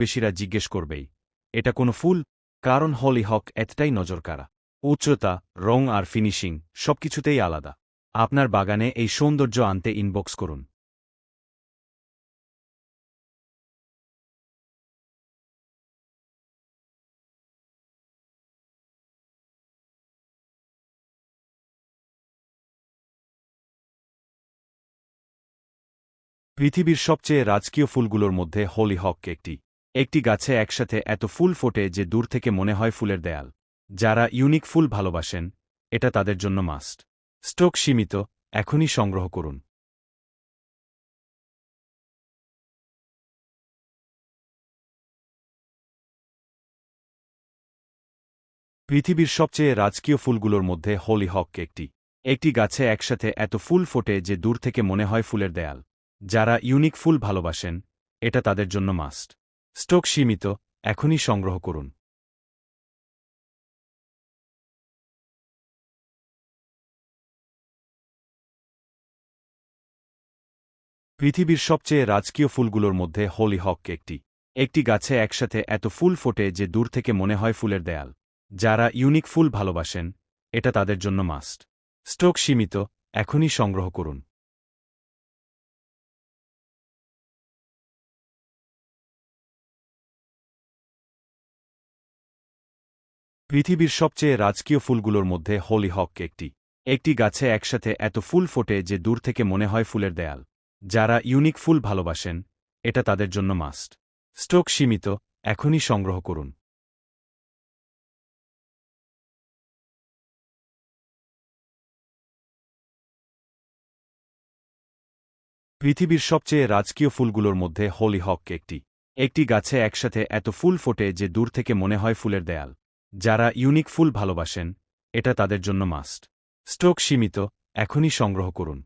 বেশিরা জিজ্ঞেস করবেই, এটা কোনো ফুল? কারণ হলিহক এতটাই নজরকাড়া। উচ্চতা, রং আর ফিনিশিং সবকিছুতেই আলাদা। আপনার বাগানে এই সৌন্দর্য আনতে ইনবক্স করুন। পৃথিবীর সবচেয়ে রাজকীয় ফুলগুলোর মধ্যে হলিহক একটি। একটি গাছে একসাথে এত ফুল ফোটে যে দূর থেকে মনে হয় ফুলের দেয়াল। যারা ইউনিক ফুল ভালোবাসেন, এটা তাদের জন্য মাস্ট। স্টক সীমিত, এখনই সংগ্রহ করুন। পৃথিবীর সবচেয়ে রাজকীয় ফুলগুলোর মধ্যে হলিহক একটি। একটি গাছে একসাথে এত ফুল ফোটে যে দূর থেকে মনে হয় ফুলের দেয়াল। যারা ইউনিক ফুল ভালোবাসেন, এটা তাদের জন্য মাস্ট। স্টক সীমিত, এখনই সংগ্রহ করুন। পৃথিবীর সবচেয়ে রাজকীয় ফুলগুলোর মধ্যে হলিহক একটি। একটি গাছে একসাথে এত ফুল ফোটে যে দূর থেকে মনে হয় ফুলের দেয়াল। যারা ইউনিক ফুল ভালোবাসেন, এটা তাদের জন্য মাস্ট। স্টক সীমিত, এখনই সংগ্রহ করুন। পৃথিবীর সবচেয়ে রাজকীয় ফুলগুলোর মধ্যে হলিহক একটি। একটি গাছে একসাথে এত ফুল ফোটে যে দূর থেকে মনে হয় ফুলের দেয়াল। যারা ইউনিক ফুল ভালোবাসেন, এটা তাদের জন্য মাস্ট। স্টক সীমিত, এখনই সংগ্রহ করুন। পৃথিবীর সবচেয়ে রাজকীয় ফুলগুলোর মধ্যে হলিহক একটি। একটি গাছে একসাথে এত ফুল ফোটে যে দূর থেকে মনে হয় ফুলের দেয়াল। যারা ইউনিক ফুল ভালোবাসেন, এটা তাদের জন্য মাস্ট। স্টক সীমিত, এখনই সংগ্রহ করুন।